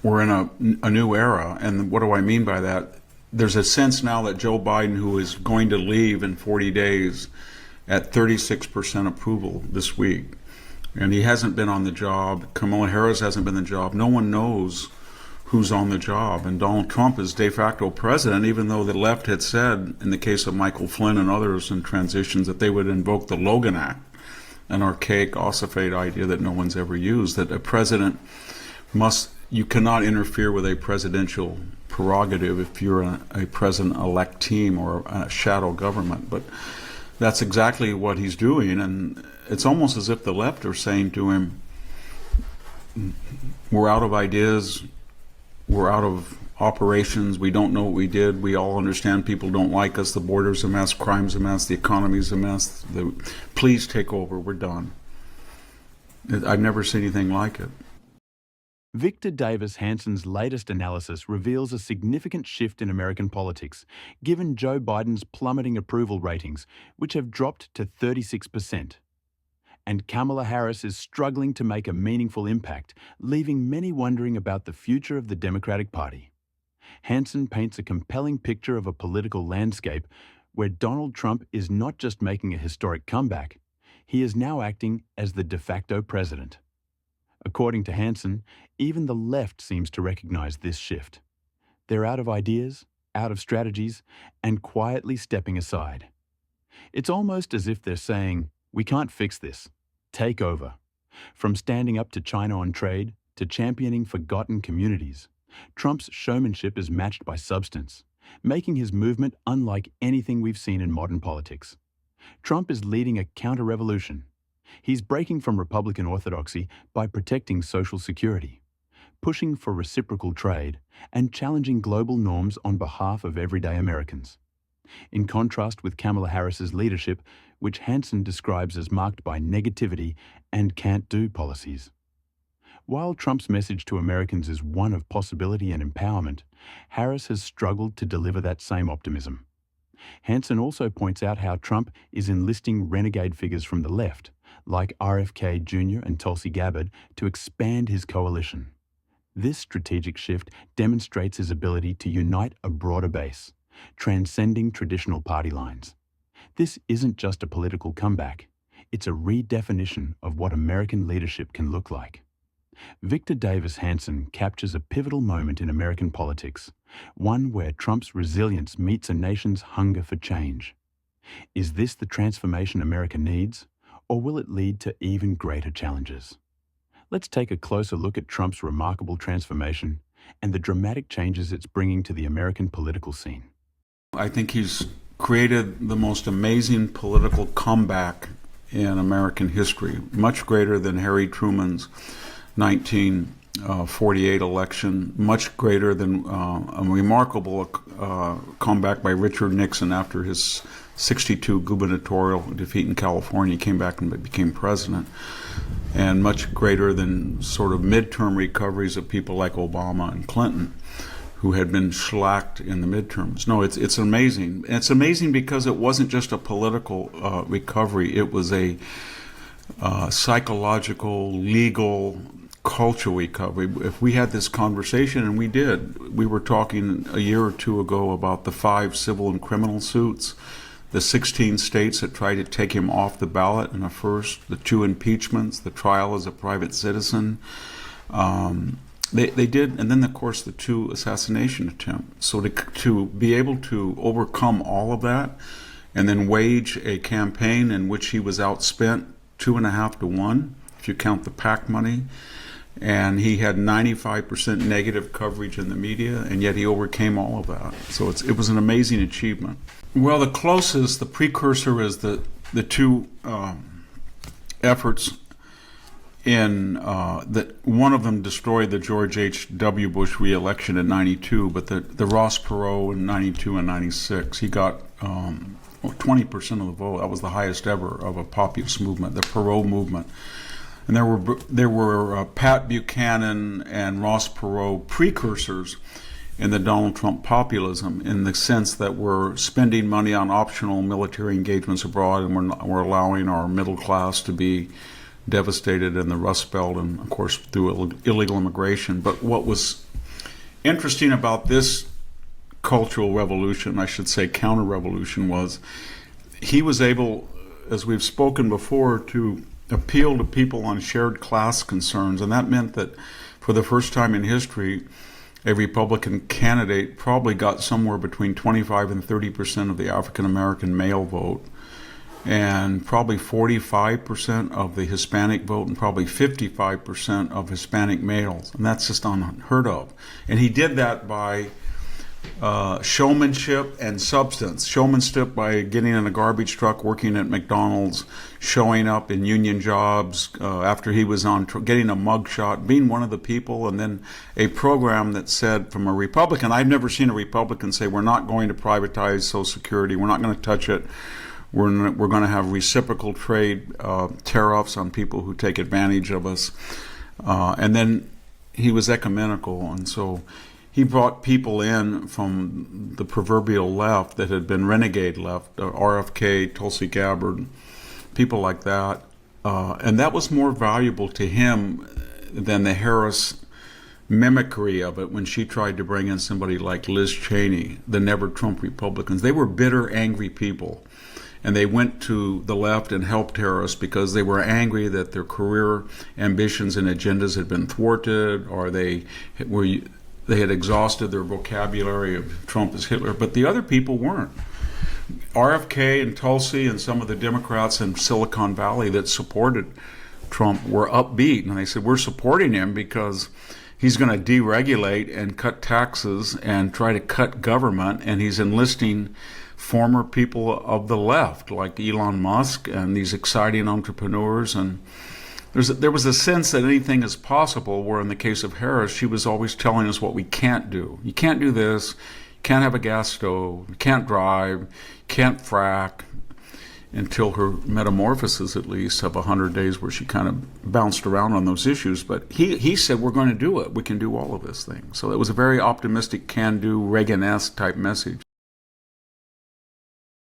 we're in a new era. And what do I mean by that? There's a sense now that Joe Biden, who is going to leave in 40 days at 36% approval this week, and he hasn't been on the job. Kamala Harris hasn't been on the job. No one knows who's on the job. And Donald Trump is de facto president, even though the left had said, in the case of Michael Flynn and others in transitions, that they would invoke the Logan Act, an archaic, ossifate idea that no one's ever used, that a president you cannot interfere with a presidential prerogative if you're a president-elect team or a shadow government. But that's exactly what he's doing, and it's almost as if the left are saying to him, we're out of ideas, we're out of operations, we don't know what we did, we all understand people don't like us, the border's a mess, crime's a mess, the economy's a mess, please take over, we're done. I've never seen anything like it. Victor Davis Hanson's latest analysis reveals a significant shift in American politics, given Joe Biden's plummeting approval ratings, which have dropped to 36%. And Kamala Harris is struggling to make a meaningful impact, leaving many wondering about the future of the Democratic Party. Hanson paints a compelling picture of a political landscape where Donald Trump is not just making a historic comeback, he is now acting as the de facto president. According to Hanson, even the left seems to recognize this shift. They're out of ideas, out of strategies, and quietly stepping aside. It's almost as if they're saying, we can't fix this. Take over. From standing up to China on trade to championing forgotten communities, Trump's showmanship is matched by substance, making his movement unlike anything we've seen in modern politics. Trump is leading a counter-revolution. He's breaking from Republican orthodoxy by protecting Social Security, pushing for reciprocal trade, and challenging global norms on behalf of everyday Americans. In contrast with Kamala Harris's leadership, which Hanson describes as marked by negativity and can't-do policies. While Trump's message to Americans is one of possibility and empowerment, Harris has struggled to deliver that same optimism. Hanson also points out how Trump is enlisting renegade figures from the left, like RFK Jr. and Tulsi Gabbard, to expand his coalition. This strategic shift demonstrates his ability to unite a broader base, transcending traditional party lines. This isn't just a political comeback, it's a redefinition of what American leadership can look like. Victor Davis Hanson captures a pivotal moment in American politics, one where Trump's resilience meets a nation's hunger for change. Is this the transformation America needs, or will it lead to even greater challenges? Let's take a closer look at Trump's remarkable transformation and the dramatic changes it's bringing to the American political scene. I think he's created the most amazing political comeback in American history, much greater than Harry Truman's 1948 election, much greater than a remarkable comeback by Richard Nixon after his 62 gubernatorial defeat in California. He came back and became president, and much greater than sort of midterm recoveries of people like Obama and Clinton, who had been shellacked in the midterms. No, it's amazing. It's amazing because it wasn't just a political recovery. It was a psychological, legal, cultural recovery. If we had this conversation, and we did, we were talking a year or two ago about the 5 civil and criminal suits, the 16 states that tried to take him off the ballot in the first, the 2 impeachments, the trial as a private citizen. They did, and then of course the 2 assassination attempts. So to be able to overcome all of that and then wage a campaign in which he was outspent 2.5 to 1, if you count the PAC money, and he had 95% negative coverage in the media, and yet he overcame all of that. So it was an amazing achievement. Well, the closest, the precursor is the 2 efforts in that one of them destroyed the George H.W. Bush re-election in 92, but the Ross Perot in 92 and 96, he got 20% of the vote. That was the highest ever of a populist movement, the Perot movement. And there were Pat Buchanan and Ross Perot precursors in the Donald Trump populism, in the sense that we're spending money on optional military engagements abroad, and we're allowing our middle class to be devastated in the Rust Belt and, of course, through illegal immigration. But what was interesting about this cultural revolution, I should say counter-revolution, was he was able, as we've spoken before, to appeal to people on shared class concerns. And that meant that for the first time in history, a Republican candidate probably got somewhere between 25 and 30% of the African American male vote, and probably 45% of the Hispanic vote, and probably 55% of Hispanic males. And that's just unheard of. And he did that by showmanship and substance. Showmanship by getting in a garbage truck, working at McDonald's, showing up in union jobs after he was on, getting a mugshot, being one of the people, and then a program that said from a Republican, I've never seen a Republican say, we're not going to privatize Social Security, we're not going to touch it, we're going to have reciprocal trade tariffs on people who take advantage of us. And then he was ecumenical, and so he brought people in from the proverbial left that had been renegade left, RFK, Tulsi Gabbard, people like that. And that was more valuable to him than the Harris mimicry of it when she tried to bring in somebody like Liz Cheney, the never Trump Republicans. They were bitter, angry people. And they went to the left and helped Harris because they were angry that their career ambitions and agendas had been thwarted, or they had exhausted their vocabulary of Trump as Hitler, but the other people weren't. RFK and Tulsi and some of the Democrats in Silicon Valley that supported Trump were upbeat, and they said, we're supporting him because he's going to deregulate and cut taxes and try to cut government, and he's enlisting former people of the left like Elon Musk and these exciting entrepreneurs. And there was a sense that anything is possible, where in the case of Harris, she was always telling us what we can't do. You can't do this, you can't have a gas stove, you can't drive, you can't frack, until her metamorphosis, at least, of 100 days where she kind of bounced around on those issues. But he said, we're going to do it. We can do all of this thing. So it was a very optimistic, can-do, Reagan-esque type message.